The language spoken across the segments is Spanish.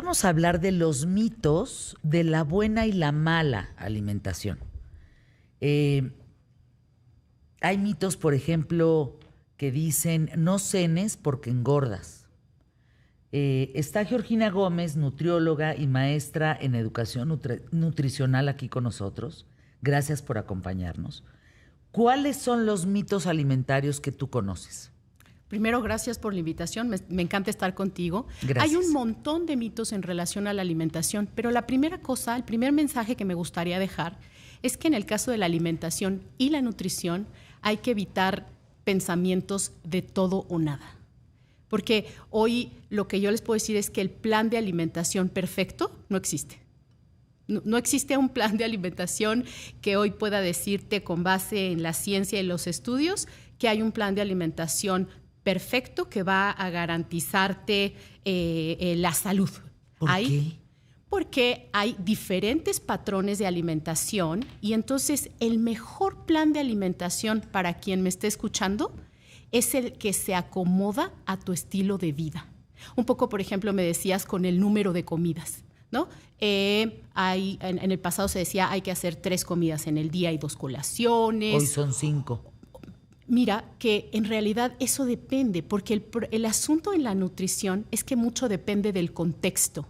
vamos a hablar de los mitos de la buena y la mala alimentación. Hay mitos, por ejemplo, que dicen no cenes porque engordas. Está Georgina Gómez, nutrióloga y maestra en educación nutricional aquí con nosotros. Gracias por acompañarnos. ¿Cuáles son los mitos alimentarios que tú conoces? Primero, gracias por la invitación. Me encanta estar contigo. Gracias. Hay un montón de mitos en relación a la alimentación, pero la primera cosa, el primer mensaje que me gustaría dejar es que en el caso de la alimentación y la nutrición hay que evitar pensamientos de todo o nada. Porque hoy lo que yo les puedo decir es que el plan de alimentación perfecto no existe. No existe un plan de alimentación que hoy pueda decirte con base en la ciencia y los estudios que hay un plan de alimentación perfecto que va a garantizarte la salud. ¿Por qué? Porque hay diferentes patrones de alimentación y entonces el mejor plan de alimentación para quien me esté escuchando es el que se acomoda a tu estilo de vida. Un poco, por ejemplo, me decías con el número de comidas, ¿no? En el pasado se decía hay que hacer 3 comidas en el día y 2 colaciones. Hoy son 5. Mira, que en realidad eso depende, porque el asunto en la nutrición es que mucho depende del contexto.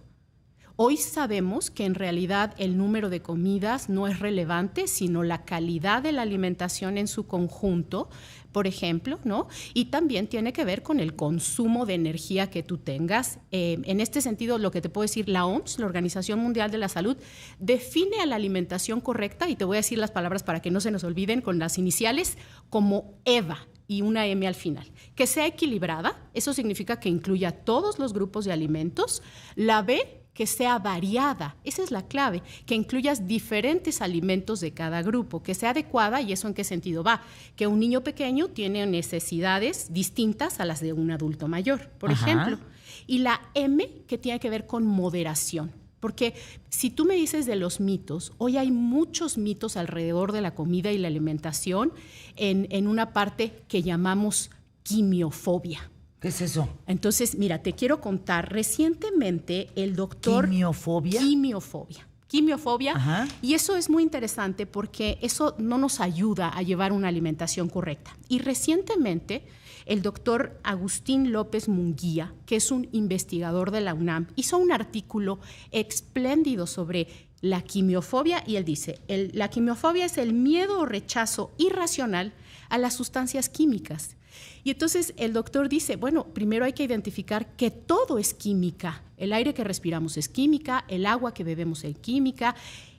Hoy sabemos que en realidad el número de comidas no es relevante, sino la calidad de la alimentación en su conjunto, por ejemplo, ¿no? Y también tiene que ver con el consumo de energía que tú tengas. En este sentido, lo que te puedo decir, la OMS, la Organización Mundial de la Salud, define a la alimentación correcta, y te voy a decir las palabras para que no se nos olviden con las iniciales, como EVA, y una M al final. Que sea equilibrada, eso significa que incluya todos los grupos de alimentos. La B, que sea variada, esa es la clave, que incluyas diferentes alimentos de cada grupo, que sea adecuada. ¿Y eso en qué sentido va? Que un niño pequeño tiene necesidades distintas a las de un adulto mayor, por ejemplo. Y la M, que tiene que ver con moderación. Porque si tú me dices de los mitos, hoy hay muchos mitos alrededor de la comida y la alimentación en una parte que llamamos quimiofobia. ¿Qué es eso? Entonces, mira, te quiero contar, recientemente el doctor... ¿Quimiofobia? Quimiofobia. Ajá. Y eso es muy interesante porque eso no nos ayuda a llevar una alimentación correcta. Y recientemente el doctor Agustín López Munguía, que es un investigador de la UNAM, hizo un artículo espléndido sobre la quimiofobia, y él dice, la quimiofobia es el miedo o rechazo irracional a las sustancias químicas. Y entonces el doctor dice, bueno, primero hay que identificar que todo es química. El aire que respiramos es química, el agua que bebemos es química,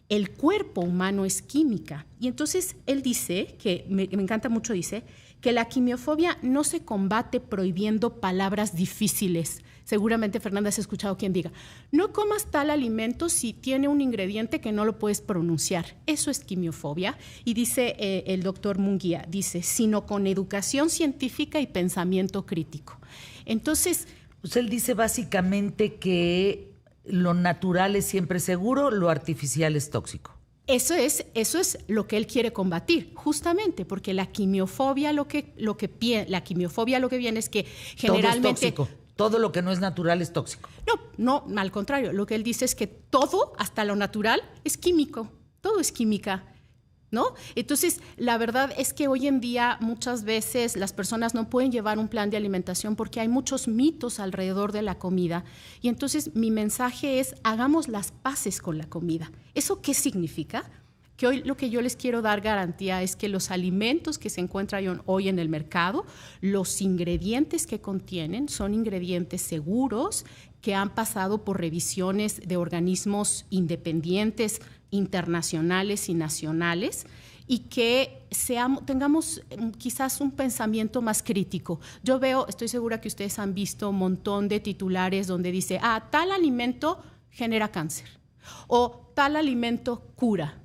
el cuerpo humano es química. Y entonces él dice, que me encanta mucho, dice, que la quimiofobia no se combate prohibiendo palabras difíciles. Seguramente, Fernanda, has escuchado quien diga, no comas tal alimento si tiene un ingrediente que no lo puedes pronunciar. Eso es quimiofobia. Y dice el doctor Munguía, dice, sino con educación científica y pensamiento crítico. Entonces... Pues él dice básicamente que lo natural es siempre seguro, lo artificial es tóxico. Eso es lo que él quiere combatir, justamente, porque la quimiofobia lo que viene es que generalmente... Todo es tóxico. Todo lo que no es natural es tóxico. No, al contrario. Lo que él dice es que todo, hasta lo natural, es químico. Todo es química, ¿no? Entonces, la verdad es que hoy en día muchas veces las personas no pueden llevar un plan de alimentación porque hay muchos mitos alrededor de la comida. Y entonces mi mensaje es, hagamos las paces con la comida. ¿Eso qué significa? Que hoy lo que yo les quiero dar garantía es que los alimentos que se encuentran hoy en el mercado, los ingredientes que contienen son ingredientes seguros, que han pasado por revisiones de organismos independientes, internacionales y nacionales, y que tengamos quizás un pensamiento más crítico. Yo estoy segura que ustedes han visto un montón de titulares donde dice, tal alimento genera cáncer, o tal alimento cura.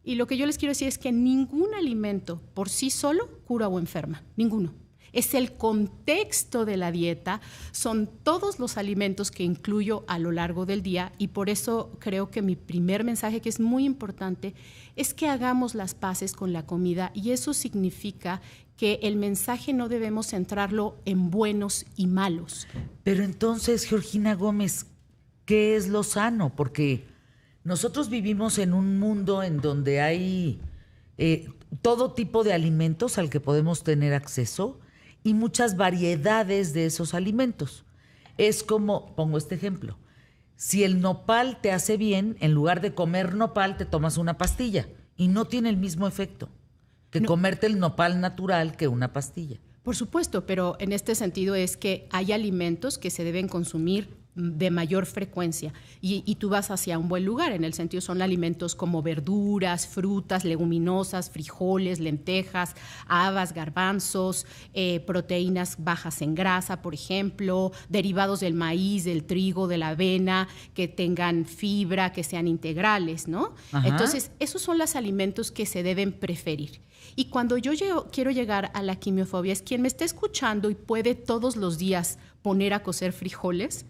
Y lo que yo les quiero decir es que ningún alimento por sí solo cura o enferma, ninguno. Es el contexto de la dieta, son todos los alimentos que incluyo a lo largo del día, y por eso creo que mi primer mensaje, que es muy importante, es que hagamos las paces con la comida, y eso significa que el mensaje no debemos centrarlo en buenos y malos. Pero entonces, Georgina Gómez, qué es lo sano, porque nosotros vivimos en un mundo en donde hay todo tipo de alimentos al que podemos tener acceso y muchas variedades de esos alimentos. Es como, pongo este ejemplo, si el nopal te hace bien, en lugar de comer nopal te tomas una pastilla y no tiene el mismo efecto que comerte el nopal natural que una pastilla. Por supuesto, pero en este sentido es que hay alimentos que se deben consumir de mayor frecuencia y tú vas hacia un buen lugar, en el sentido son alimentos como verduras, frutas, leguminosas, frijoles, lentejas, habas, garbanzos, proteínas bajas en grasa, por ejemplo, derivados del maíz, del trigo, de la avena, que tengan fibra, que sean integrales, ¿no? Ajá. Entonces, esos son los alimentos que se deben preferir. Y cuando yo quiero llegar a la quimiofobia, es quien me está escuchando y puede todos los días poner a cocer frijoles,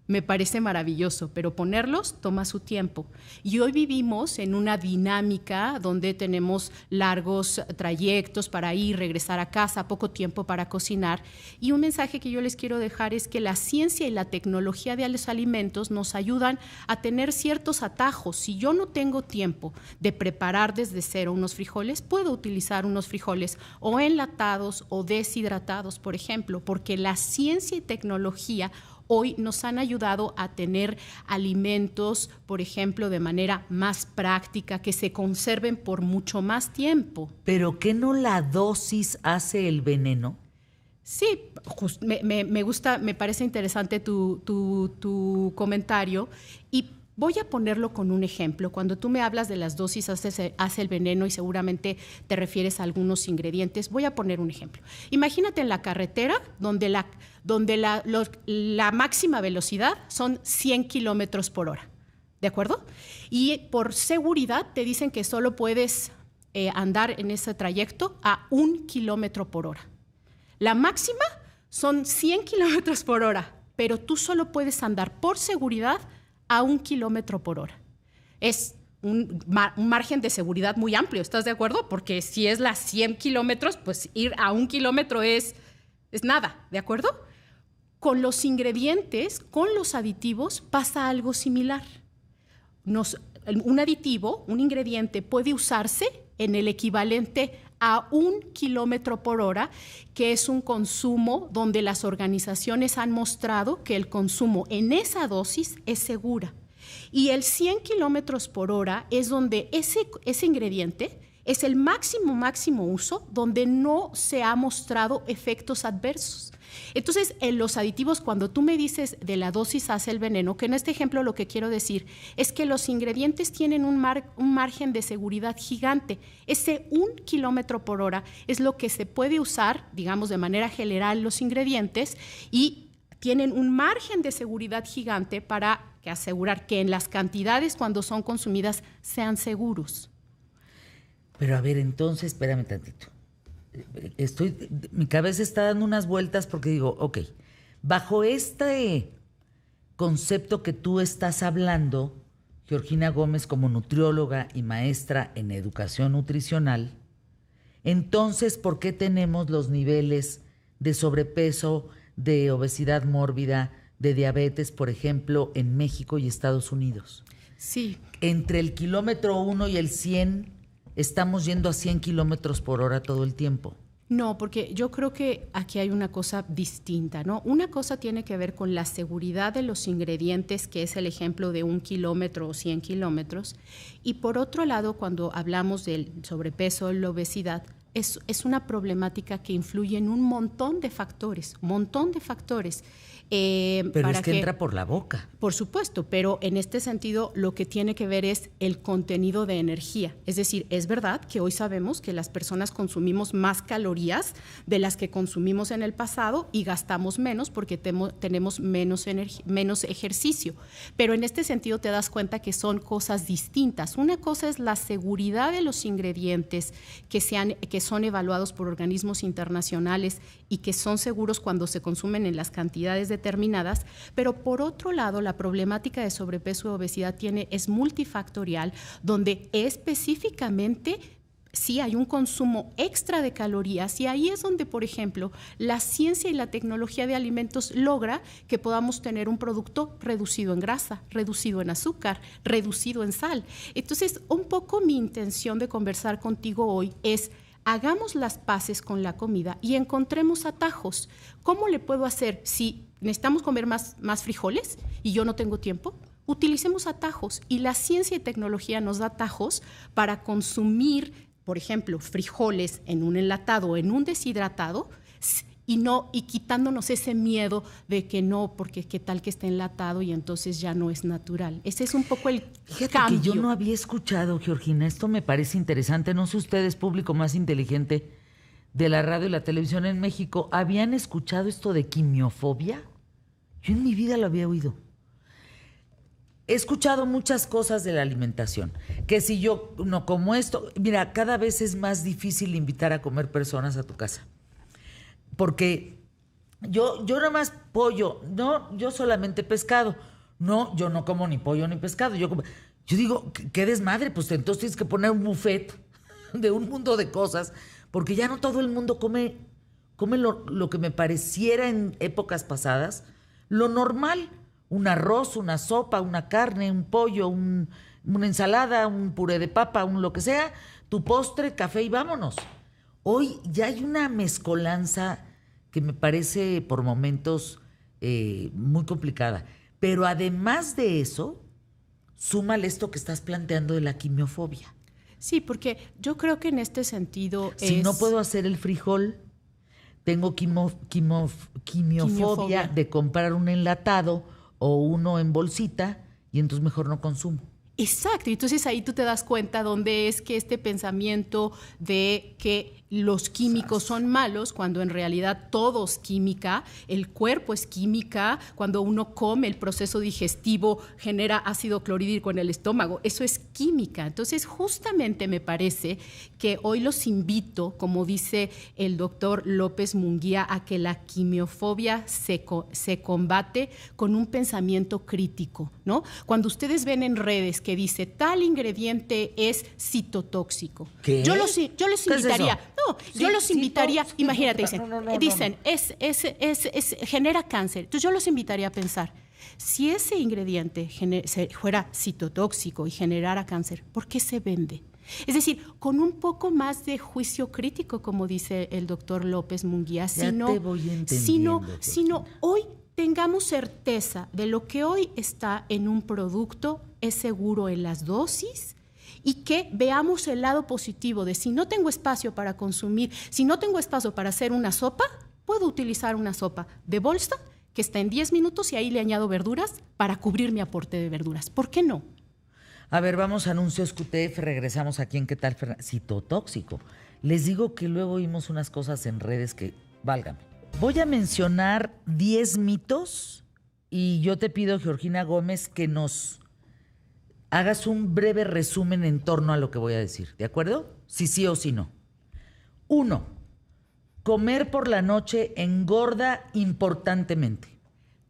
me parece maravilloso, pero ponerlos toma su tiempo. Y hoy vivimos en una dinámica donde tenemos largos trayectos para ir, regresar a casa, poco tiempo para cocinar. Y un mensaje que yo les quiero dejar es que la ciencia y la tecnología de los alimentos nos ayudan a tener ciertos atajos. Si yo no tengo tiempo de preparar desde cero unos frijoles, puedo utilizar unos frijoles o enlatados o deshidratados, por ejemplo, porque la ciencia y tecnología hoy nos han ayudado a tener alimentos, por ejemplo, de manera más práctica, que se conserven por mucho más tiempo. ¿Pero qué no la dosis hace el veneno? Sí, me gusta, me parece interesante tu comentario y voy a ponerlo con un ejemplo. Cuando tú me hablas de las dosis hace el veneno y seguramente te refieres a algunos ingredientes, voy a poner un ejemplo. Imagínate en la carretera donde la máxima velocidad son 100 kilómetros por hora, ¿de acuerdo? Y por seguridad te dicen que solo puedes andar en ese trayecto a 1 kilómetro por hora. La máxima son 100 kilómetros por hora, pero tú solo puedes andar por seguridad a 1 kilómetro por hora. Es un margen de seguridad muy amplio, ¿estás de acuerdo? Porque si es las 100 kilómetros, pues ir a 1 kilómetro es nada, ¿de acuerdo? Con los ingredientes, con los aditivos, pasa algo similar. Un aditivo, un ingrediente, puede usarse en el equivalente a 1 kilómetro por hora, que es un consumo donde las organizaciones han mostrado que el consumo en esa dosis es segura. Y el 100 kilómetros por hora es donde ese ingrediente es el máximo uso, donde no se ha mostrado efectos adversos. Entonces, en los aditivos, cuando tú me dices de la dosis hace el veneno, que en este ejemplo lo que quiero decir es que los ingredientes tienen un margen de seguridad gigante. Ese 1 kilómetro por hora es lo que se puede usar, digamos, de manera general los ingredientes y tienen un margen de seguridad gigante para asegurar que en las cantidades cuando son consumidas sean seguros. Pero a ver, entonces, espérame tantito. Mi cabeza está dando unas vueltas porque digo, ok, bajo este concepto que tú estás hablando, Georgina Gómez, como nutrióloga y maestra en educación nutricional, entonces, ¿por qué tenemos los niveles de sobrepeso, de obesidad mórbida, de diabetes, por ejemplo, en México y Estados Unidos? Sí. Entre el kilómetro 1 y el 100, estamos yendo a 100 kilómetros por hora todo el tiempo. No, porque yo creo que aquí hay una cosa distinta, ¿no? Una cosa tiene que ver con la seguridad de los ingredientes, que es el ejemplo de 1 kilómetro o 100 kilómetros. Y por otro lado, cuando hablamos del sobrepeso, la obesidad, es una problemática que influye en un montón de factores, Pero es que entra por la boca. Por supuesto, pero en este sentido lo que tiene que ver es el contenido de energía. Es decir, es verdad que hoy sabemos que las personas consumimos más calorías de las que consumimos en el pasado y gastamos menos porque tenemos menos ejercicio. Pero en este sentido te das cuenta que son cosas distintas. Una cosa es la seguridad de los ingredientes que son evaluados por organismos internacionales y que son seguros cuando se consumen en las cantidades determinadas, pero por otro lado la problemática de sobrepeso y obesidad es multifactorial, donde específicamente sí hay un consumo extra de calorías y ahí es donde, por ejemplo, la ciencia y la tecnología de alimentos logra que podamos tener un producto reducido en grasa, reducido en azúcar, reducido en sal. Entonces, un poco mi intención de conversar contigo hoy es: hagamos las paces con la comida y encontremos atajos. ¿Cómo le puedo hacer? Si necesitamos comer más frijoles y yo no tengo tiempo, utilicemos atajos. Y la ciencia y tecnología nos da atajos para consumir, por ejemplo, frijoles en un enlatado o en un deshidratado y quitándonos ese miedo de que no, porque qué tal que esté enlatado y entonces ya no es natural. Ese es un poco el cambio. Que yo no había escuchado, Georgina, esto me parece interesante. No sé ustedes, público más inteligente de la radio y la televisión en México, ¿habían escuchado esto de quimiofobia? Yo en mi vida lo había oído. He escuchado muchas cosas de la alimentación, que si yo no como esto, mira, cada vez es más difícil invitar a comer personas a tu casa. Porque yo nada más pollo, no, yo solamente pescado. No, yo no como ni pollo ni pescado. Yo digo, qué desmadre, pues entonces tienes que poner un buffet de un mundo de cosas, porque ya no todo el mundo come lo que me pareciera en épocas pasadas, lo normal. Un arroz, una sopa, una carne, un pollo, una ensalada, un puré de papa, un lo que sea, tu postre, café y vámonos. Hoy ya hay una mezcolanza que me parece por momentos muy complicada. Pero además de eso, súmale esto que estás planteando de la quimiofobia. Sí, porque yo creo que en este sentido si no puedo hacer el frijol, tengo quimiofobia de comprar un enlatado o uno en bolsita y entonces mejor no consumo. Exacto, y entonces ahí tú te das cuenta dónde es que este pensamiento de que los químicos son malos, cuando en realidad todo es química, el cuerpo es química, cuando uno come el proceso digestivo genera ácido clorhídrico en el estómago, eso es química. Entonces justamente me parece que hoy los invito, como dice el doctor López Munguía, a que la quimiofobia se combate con un pensamiento crítico, ¿no? Cuando ustedes ven en redes que dice tal ingrediente es citotóxico, ¿qué? Yo les invitaría. No, Sí, yo los invitaría, sí, imagínate, no, dicen, genera cáncer. Entonces yo los invitaría a pensar, si ese ingrediente fuera citotóxico y generara cáncer, ¿por qué se vende? Es decir, con un poco más de juicio crítico, como dice el doctor López Munguía, sino hoy tengamos certeza de lo que hoy está en un producto es seguro en las dosis, y que veamos el lado positivo de si no tengo espacio para consumir, si no tengo espacio para hacer una sopa, puedo utilizar una sopa de bolsa que está en 10 minutos y ahí le añado verduras para cubrir mi aporte de verduras. ¿Por qué no? A ver, vamos a anuncios QTF, regresamos aquí en ¿Qué tal, Fernanda? Citotóxico. Les digo que luego oímos unas cosas en redes que, válgame. Voy a mencionar 10 mitos y yo te pido, Georgina Gómez, que nos hagas un breve resumen en torno a lo que voy a decir, ¿de acuerdo? Si sí o si no. 1. Comer por la noche engorda importantemente.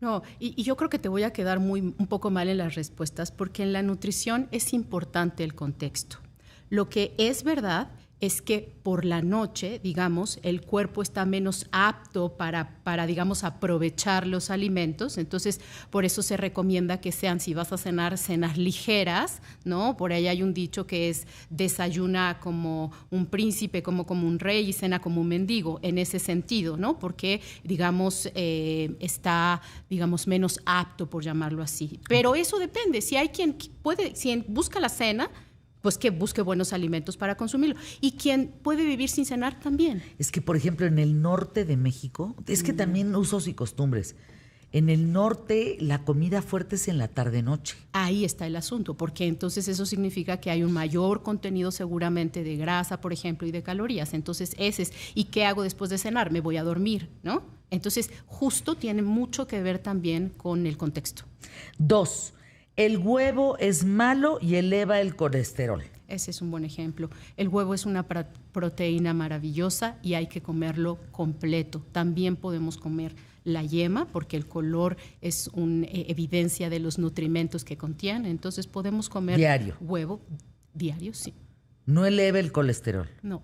No, y yo creo que te voy a quedar un poco mal en las respuestas, porque en la nutrición es importante el contexto. Lo que es verdad es que por la noche, digamos, el cuerpo está menos apto para, digamos, aprovechar los alimentos. Entonces, por eso se recomienda que sean, si vas a cenar, cenas ligeras, ¿no? Por ahí hay un dicho que es desayuna como un príncipe, como un rey, y cena como un mendigo, en ese sentido, ¿no? Porque, digamos, está, digamos, menos apto, por llamarlo así. Pero eso depende. Si hay quien busca la cena, pues que busque buenos alimentos para consumirlo. Y quien puede vivir sin cenar también. Es que, por ejemplo, en el norte de México, es que también usos y costumbres. En el norte, la comida fuerte es en la tarde-noche. Ahí está el asunto, porque entonces eso significa que hay un mayor contenido seguramente de grasa, por ejemplo, y de calorías. Entonces, ¿y qué hago después de cenar? Me voy a dormir, ¿no? Entonces, justo tiene mucho que ver también con el contexto. 2. El huevo es malo y eleva el colesterol. Ese es un buen ejemplo. El huevo es una proteína maravillosa y hay que comerlo completo. También podemos comer la yema porque el color es una evidencia de los nutrimentos que contiene. Entonces podemos comer diario. Huevo diario, sí. no eleva el colesterol. No.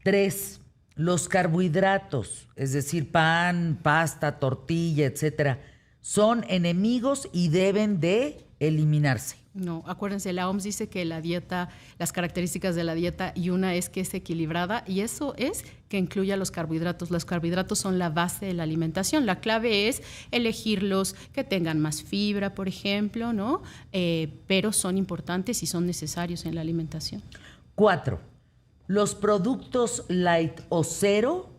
3, los carbohidratos, es decir, pan, pasta, tortilla, etcétera, son enemigos y deben de eliminarse. No, acuérdense, la OMS dice que la dieta, las características de la dieta, y una es que es equilibrada, y eso es que incluya los carbohidratos. Los carbohidratos son la base de la alimentación. La clave es elegirlos que tengan más fibra, por ejemplo, ¿no? Pero son importantes y son necesarios en la alimentación. 4, los productos light o cero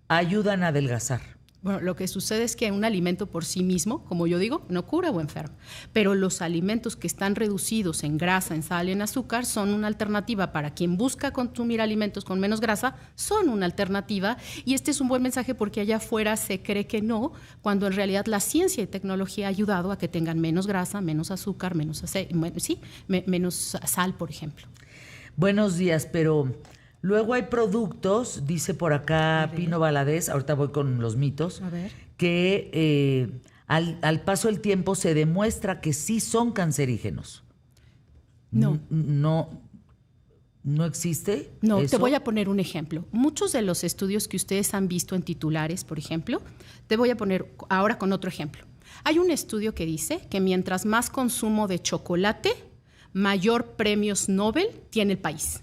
ayudan a adelgazar. Bueno, lo que sucede es que un alimento por sí mismo, como yo digo, no cura o enferma. Pero los alimentos que están reducidos en grasa, en sal, en azúcar, son una alternativa para quien busca consumir alimentos con menos grasa, son una alternativa. Y este es un buen mensaje porque allá afuera se cree que no, cuando en realidad la ciencia y tecnología ha ayudado a que tengan menos grasa, menos azúcar, menos sal, por ejemplo. Buenos días, pero luego hay productos, dice por acá Pino Valadez, ahorita voy con los mitos, que al paso del tiempo se demuestra que sí son cancerígenos. No. ¿No existe? No, eso? Te voy a poner un ejemplo. Muchos de los estudios que ustedes han visto en titulares, por ejemplo, te voy a poner ahora con otro ejemplo. Hay un estudio que dice que mientras más consumo de chocolate, mayor premios Nobel tiene el país.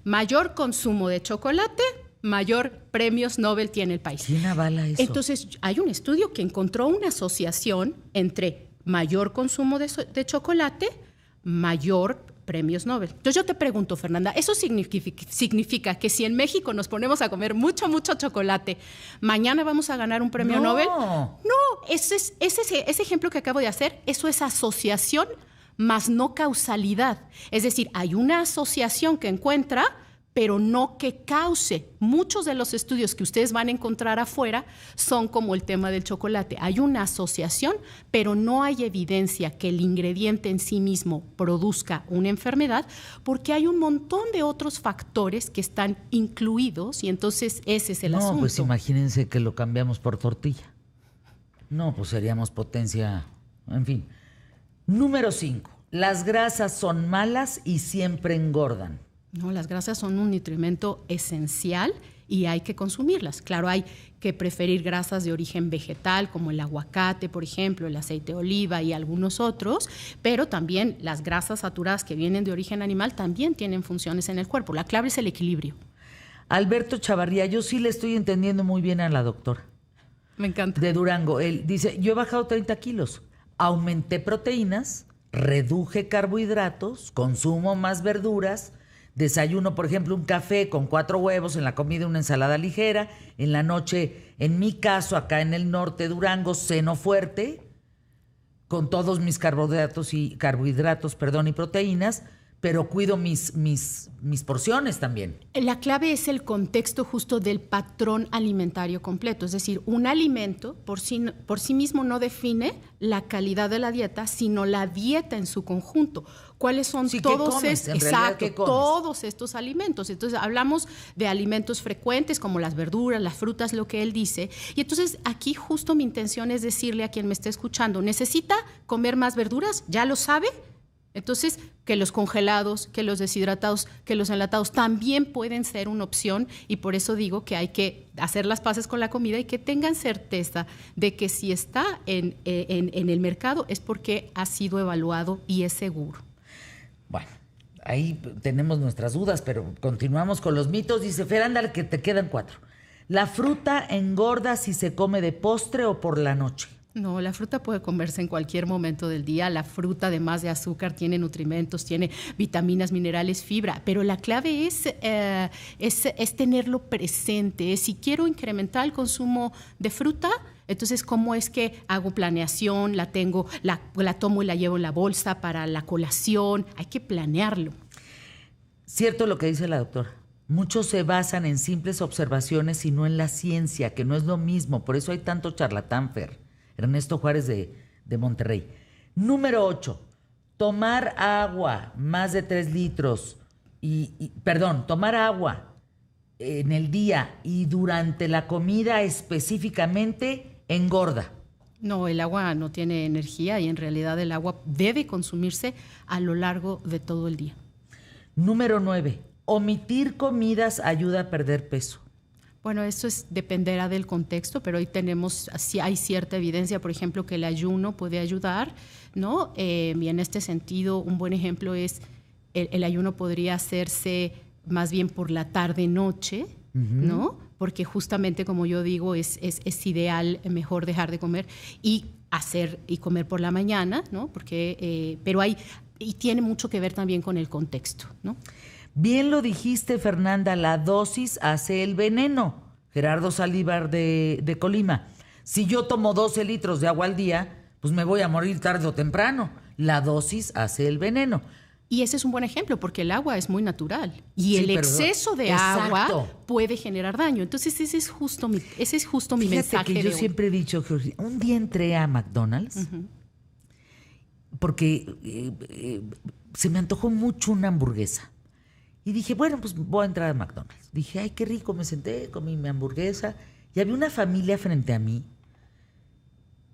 Mayor consumo de chocolate, mayor premios Nobel tiene el país. ¿Quién avala eso? Entonces, hay un estudio que encontró una asociación entre mayor consumo de chocolate, mayor premios Nobel. Entonces, yo te pregunto, Fernanda, ¿eso significa que si en México nos ponemos a comer mucho chocolate, mañana vamos a ganar un premio Nobel? No, ese ejemplo que acabo de hacer, eso es asociación más no causalidad. Es decir, hay una asociación que encuentra, pero no que cause. Muchos de los estudios que ustedes van a encontrar afuera son como el tema del chocolate. Hay una asociación, pero no hay evidencia que el ingrediente en sí mismo produzca una enfermedad, porque hay un montón de otros factores que están incluidos y entonces ese es el asunto. No, pues imagínense que lo cambiamos por tortilla. No, pues seríamos potencia, en fin. Número 5. Las grasas son malas y siempre engordan. No, las grasas son un nutrimento esencial y hay que consumirlas. Claro, hay que preferir grasas de origen vegetal, como el aguacate, por ejemplo, el aceite de oliva y algunos otros, pero también las grasas saturadas que vienen de origen animal también tienen funciones en el cuerpo. La clave es el equilibrio. Alberto Chavarría, yo sí le estoy entendiendo muy bien a la doctora. Me encanta. De Durango. Él dice, yo he bajado 30 kilos. Aumenté proteínas, reduje carbohidratos, consumo más verduras, desayuno, por ejemplo, un café con 4 huevos, en la comida una ensalada ligera, en la noche, en mi caso, acá en el norte de Durango, ceno fuerte, con todos mis carbohidratos y proteínas, pero cuido mis porciones también. La clave es el contexto justo del patrón alimentario completo. Es decir, un alimento por sí mismo no define la calidad de la dieta, sino la dieta en su conjunto. ¿Cuáles son todos estos alimentos? Entonces, hablamos de alimentos frecuentes como las verduras, las frutas, lo que él dice. Y entonces, aquí justo mi intención es decirle a quien me esté escuchando, ¿necesita comer más verduras? ¿Ya lo sabe? Entonces, que los congelados, que los deshidratados, que los enlatados también pueden ser una opción y por eso digo que hay que hacer las paces con la comida y que tengan certeza de que si está en el mercado es porque ha sido evaluado y es seguro. Bueno, ahí tenemos nuestras dudas, pero continuamos con los mitos. Dice Fer, ándale, que te quedan 4. ¿La fruta engorda si se come de postre o por la noche? No, la fruta puede comerse en cualquier momento del día. La fruta, además de azúcar, tiene nutrimentos, tiene vitaminas, minerales, fibra. Pero la clave es tenerlo presente. Si quiero incrementar el consumo de fruta, entonces, ¿cómo es que hago planeación? La tomo y la llevo en la bolsa para la colación. Hay que planearlo. Cierto lo que dice la doctora. Muchos se basan en simples observaciones y no en la ciencia, que no es lo mismo. Por eso hay tanto charlatán, Fer. Ernesto Juárez de Monterrey. Número 8. Tomar agua, más de 3 litros. Tomar agua en el día y durante la comida específicamente engorda. No, el agua no tiene energía y en realidad el agua debe consumirse a lo largo de todo el día. Número 9, omitir comidas ayuda a perder peso. Bueno, eso dependerá del contexto, pero hoy hay cierta evidencia, por ejemplo, que el ayuno puede ayudar, ¿no? Y en este sentido, un buen ejemplo es el ayuno podría hacerse más bien por la tarde-noche, ¿no? Porque justamente, como yo digo, es ideal mejor dejar de comer y comer por la mañana, ¿no? Porque, y tiene mucho que ver también con el contexto, ¿no? Bien lo dijiste, Fernanda, la dosis hace el veneno. Gerardo Saldívar de Colima. Si yo tomo 12 litros de agua al día, pues me voy a morir tarde o temprano. La dosis hace el veneno. Y ese es un buen ejemplo, porque el agua es muy natural. Y el exceso de exacto. agua puede generar daño. Entonces, ese es justo mi mensaje. Que yo siempre he dicho, Georgina, un día entré a McDonald's porque se me antojó mucho una hamburguesa. Y dije, bueno, pues voy a entrar a McDonald's. Dije, ay, qué rico, me senté, comí mi hamburguesa. Y había una familia frente a mí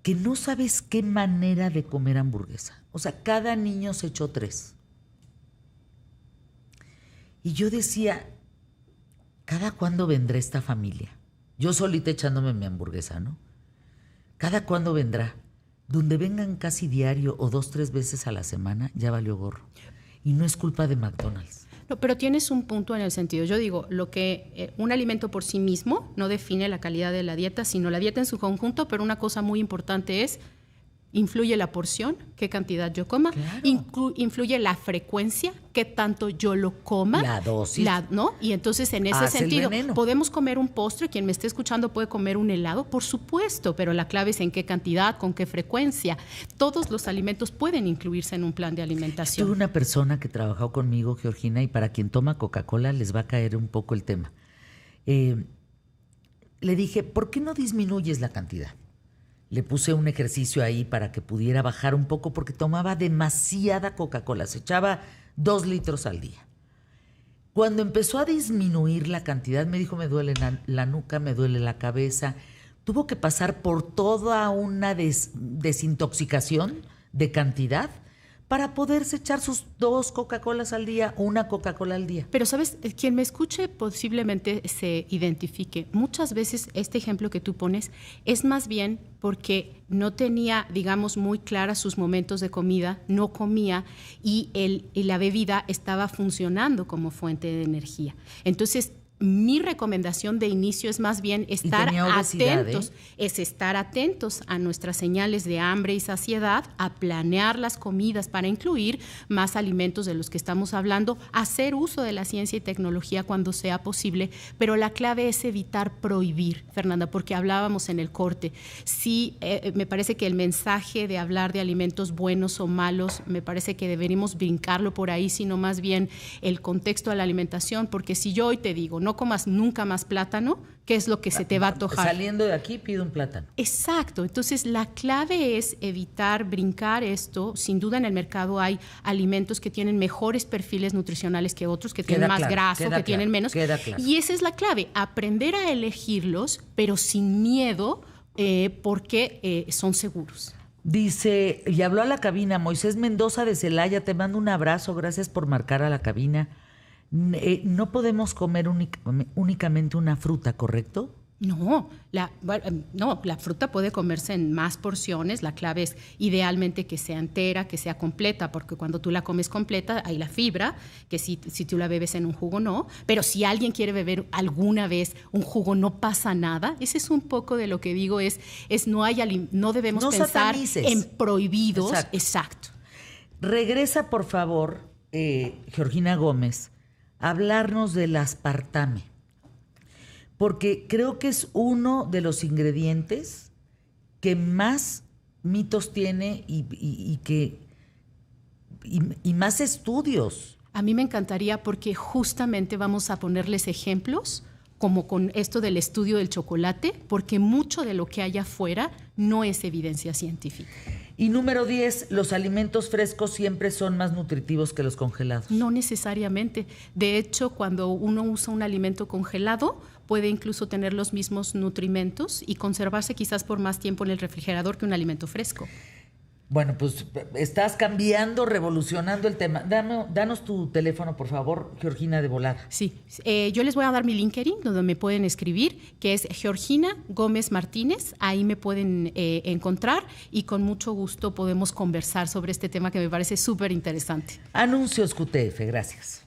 que no sabes qué manera de comer hamburguesa. O sea, cada niño se echó 3. Y yo decía, ¿cada cuándo vendrá esta familia? Yo solita echándome mi hamburguesa, ¿no? ¿Cada cuándo vendrá? Donde vengan casi diario o 2, 3 veces a la semana, ya valió gorro. Y no es culpa de McDonald's. No, pero tienes un punto en el sentido. Yo digo, un alimento por sí mismo no define la calidad de la dieta, sino la dieta en su conjunto, pero una cosa muy importante es, influye la porción, qué cantidad yo coma, claro. Influye la frecuencia, qué tanto yo lo coma. La dosis. ¿No? Y entonces, en ese sentido, ¿podemos comer un postre? Quien me esté escuchando puede comer un helado, por supuesto, pero la clave es en qué cantidad, con qué frecuencia. Todos los alimentos pueden incluirse en un plan de alimentación. Tuve una persona que trabajó conmigo, Georgina, y para quien toma Coca-Cola les va a caer un poco el tema. Le dije, ¿por qué no disminuyes la cantidad? Le puse un ejercicio ahí para que pudiera bajar un poco porque tomaba demasiada Coca-Cola. Se echaba 2 litros al día. Cuando empezó a disminuir la cantidad, me dijo, me duele la nuca, me duele la cabeza. Tuvo que pasar por toda una desintoxicación de cantidad para poderse echar sus 2 Coca-Colas al día, 1 Coca-Cola al día. Pero, ¿sabes? Quien me escuche posiblemente se identifique. Muchas veces este ejemplo que tú pones es más bien porque no tenía, digamos, muy claras sus momentos de comida, no comía y la bebida estaba funcionando como fuente de energía. Entonces, mi recomendación de inicio es más bien estar atentos, estar atentos a nuestras señales de hambre y saciedad, a planear las comidas para incluir más alimentos de los que estamos hablando, hacer uso de la ciencia y tecnología cuando sea posible, pero la clave es evitar prohibir, Fernanda, porque hablábamos en el corte. Sí, me parece que el mensaje de hablar de alimentos buenos o malos, me parece que deberíamos brincarlo por ahí, sino más bien el contexto de la alimentación, porque si yo hoy te digo, no comas nunca más plátano, ¿qué es lo que se te va a antojar? Saliendo de aquí pido un plátano. Exacto. Entonces, la clave es evitar brincar esto. Sin duda en el mercado hay alimentos que tienen mejores perfiles nutricionales que otros, que tienen más graso, que tienen menos. Y esa es la clave, aprender a elegirlos, pero sin miedo, porque son seguros. Dice, y habló a la cabina, Moisés Mendoza de Celaya, te mando un abrazo, gracias por marcar a la cabina. No podemos comer únicamente una fruta, ¿correcto? No, la fruta puede comerse en más porciones. La clave es idealmente que sea entera, que sea completa, porque cuando tú la comes completa hay la fibra, que si tú la bebes en un jugo no. Pero si alguien quiere beber alguna vez un jugo, no pasa nada. Ese es un poco de lo que digo, no debemos pensar satanices en prohibidos. Exacto. Regresa, por favor, Georgina Gómez, hablarnos del aspartame, porque creo que es uno de los ingredientes que más mitos tiene y más estudios. A mí me encantaría porque justamente vamos a ponerles ejemplos como con esto del estudio del chocolate, porque mucho de lo que hay afuera no es evidencia científica. Y número 10, los alimentos frescos siempre son más nutritivos que los congelados. No necesariamente. De hecho, cuando uno usa un alimento congelado, puede incluso tener los mismos nutrimentos y conservarse quizás por más tiempo en el refrigerador que un alimento fresco. Bueno, pues estás cambiando, revolucionando el tema. Danos tu teléfono, por favor, Georgina, de volada. Sí, yo les voy a dar mi LinkedIn, donde me pueden escribir, que es Georgina Gómez Martínez. Ahí me pueden encontrar y con mucho gusto podemos conversar sobre este tema que me parece súper interesante. Anuncios QTF, gracias.